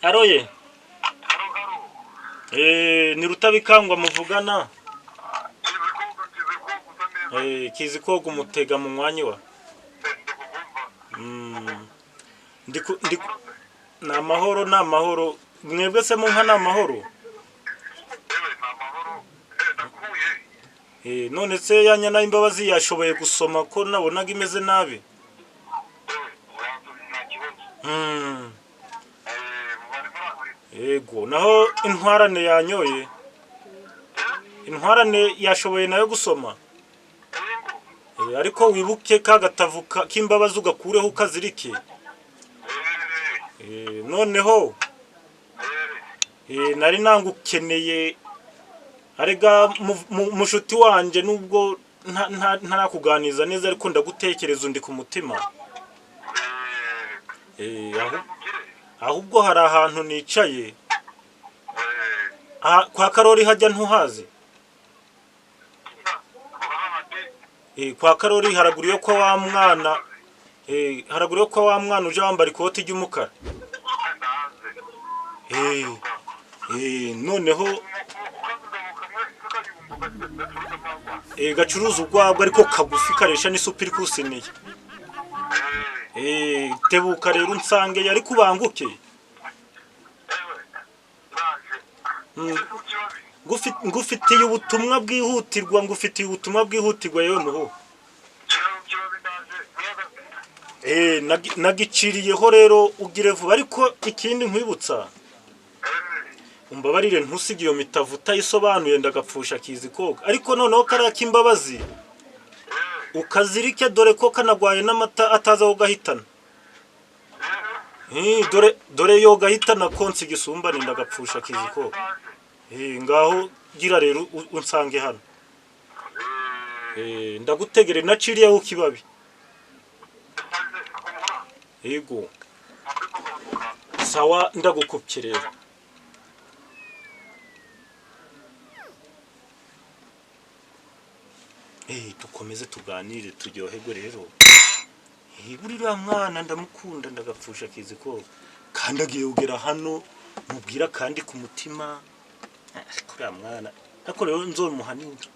Aroye. Ni Rutabikangwa muvugana. Kizikoga umutega mu mwanya wa. Namahoro mwebwe se munka namahoro. None se yanyana imbabazi yashoboye gusoma ko nabonaga imeze nabi. Yego naho intwarane yanyoye. Intwarane yashoboye nayo gusoma. Ariko wibuke kagatavuka k'imbabazi ugakureho ukazirike. Noneho nari nangukeneye arega mushuti wanje nubwo ntarakuganiza neza ariko ndagutekereza undi ku mutima. Ahubwo hari ahantu nicaye kwa Karori hajya ntuhazi. Kwa Karori haraguriye ko wa mwana uje wambara ikoti ry'umukara. Noneho gacuruza urwagwa ariko kagufi karesha n'isupu iri kusiniye. Tebuka rero unsange yari kubanguke. Ngufitiye ubutumwa bwihutirwa yewe muho. Nagiciriyeho rero ugire vuba ariko ikindi nkwibutsa. Umbabarire ntusige iyo mitavu utayisobanuye ndagapfusha Kizikoga. Ariko noneho kariya k'imbabazi ukazirike dore ko kanagwaye n'amata ataza kugahitana. Dore yo gahitana konsi gisumbane ndagapfusha Kizikoga. Ngaho gira rero unsange hano. Ndagutegere naciriyeho ukibabi. Yego. Sawa ndagukupye rero. Tukomeze tuganire turyoherwe rero. Burira mwana ndamukunda ndagapfusha Kizikoga. Kandi agiye ugera hano mubwira kandi ku mutima. Kuri mwana. Ariko rero nzomuhanira.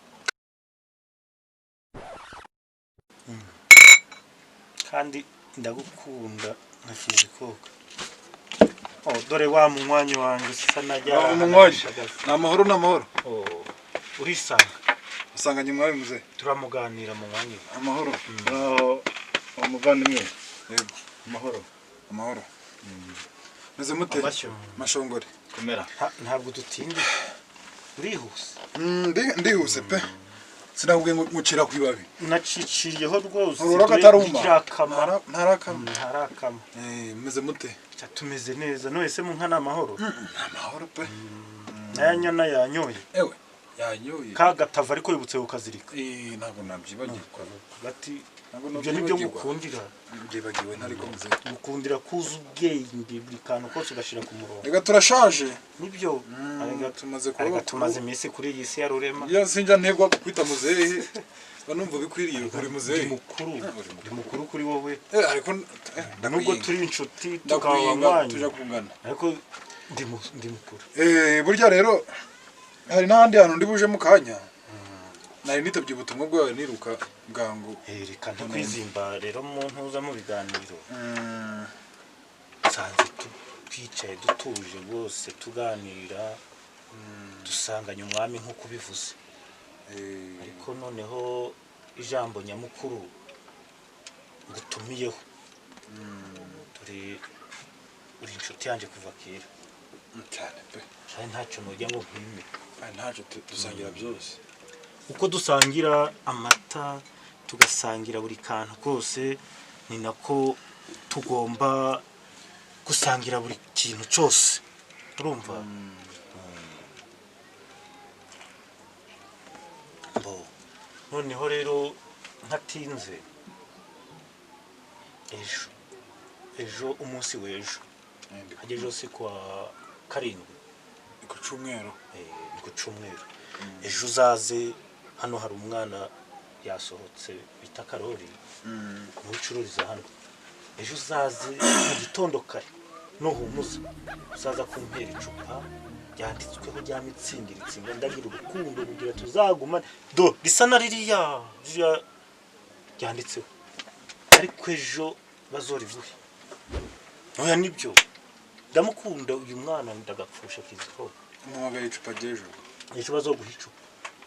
Kandi ndagukunda nka Kizikoga. Dore wa munywanyi wanjye sisa najya. Umunywanyi. Namahoro. Urisanga. Usanganye mwawe muze. Turamuganira mu mwanya. Amahoro. Umuvandimwe. Yego. Amahoro. Meze mute? Mashongore. Komera. Ntabwo dutindi. Urihuse. Ndihuse pe. Sinabwiye ngucira kwibabi. Naciciriyeho rwose. Ururaka taruma. Ntarakama. Meze mute? Tumeze neza. None se munka namahoro? Amahoro pe. Nayanyana yanyoye. Ewe. Yanyoye. Kagatava ariko yibutse ukazirika. Ntabwo nabyibagiye. Bati ibyo nibyo mukundira. Byibagiwe ntariko muze. Mukundira kuza ubwenge buri kantu kose ugashira ku murongo. Ega turashaje. Nibyo. Tumaze iminsi kuri iyi si ya rurema. Ya sinja ntegwa kwita muzehe. Banumva bikwiriye kuri muzehe. Ndi mukuru kuri wowe. Ariko nubwo turi inshuti tukabanywanyi. Tuja kungana. Ariko ndi mukuru. Burya rero hari n'ahandi hantu ndi buje mu kanya. Nari nitabye ubutumwa bwawe niruka bwangu. Reka ntakwizimba rero mu ntuza mu biganiro. Sanze twicaye dutuje rwose tuganira. Dusanganye umwami nko kubivuze. Ariko noneho ijambo nyamukuru ngutumiyeho. Uri inshuti yanjye kuva kera. Cyane pe. Cyane ntacyo nujya ngo nkwime. Ntacyo dusangira byose. Uko dusangira amata tugasangira buri kantu kose ni nako tugomba gusangira buri kintu cyose. Urumva? Noneho rero ntatinze ejo umunsi w'ejo hagejeje se kwa karindwi ku cyumweru ku cyumweru ejo uzaze hano hari umwana yasohotse bita Karori n'ucururiza hano ejo uzaze mu gitondo kare nuhumuza uzaza kumpera icupa ryanditsweho rya Mitsingi ritsinda ndagira urukundo rugira tuzagumane do risa na ririya ryanditseho ariko ejo bazoriguhe oya nibyo ndamukunda uyu mwana ndagapfusha kiziko mpamagaye icupa ry'ejo ejo bazoguha icupa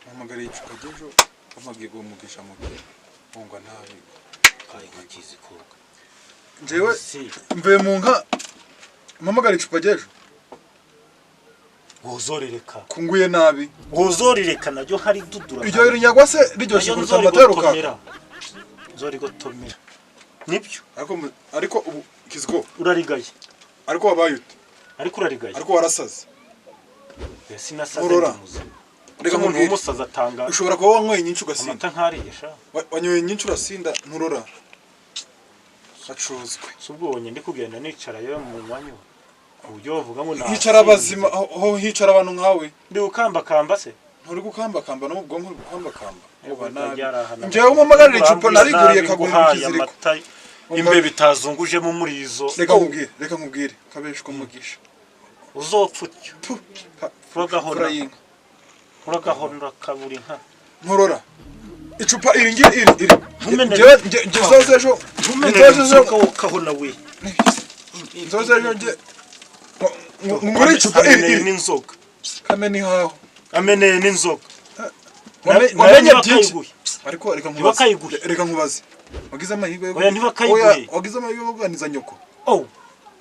mpamagaye icupa ry'ejo bamagiye umugisha mu gihe wumva ntabi kayi kiziko njyewe mvuye mu nka mpamagara icupa ry'ejo wozorereka kunguye nabi wozorereka naryo hari dudura iryo rinyagwa se riryoshye kuruta amateruka zorigotomera nibyo ariko ubu kiziko urarigaye ariko wabaye ute ariko urarigaye ariko warasaze sinasaze reka umuntu w'umusaza atanga ushobora kuba wanyweye nyinshi ugasinda amata nkariye sha wanyoye nyinshi urasinda nturora acuzwe subwonye ndi kugenda nicara yo mu mwanya uburyo bavuga ngo hicara abazima aho hicara abantu nkawe ndi ukamba se nturi gukamba no mu bwonko uri gukamba uba nabi njyewe umamagarira icupa nariguriye kagura ikiziriko imbe bitazunguje mu murizo reka nkubwire kabeshwa umugisha uzopfutyo uragahonra kaburi nka nturora icupa iri ngizoze ejo ukahona we nzoze ejo nge nguri icupa iri n'inzoga kameni haho ameneye n'inzoga wamenye byinshi ariko reka nkubaze wagize amahirwe wagize amahirwe yo kuganiza nyoko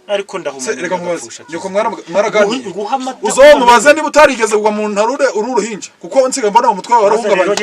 ariko ndahumanya reka nkubaze nyoko mwaraganiye uzomubaze niba utarigeze kugwa mu ntarure uri uruhinja kuko nsiga mbona mu mutwe wawe warahungabanye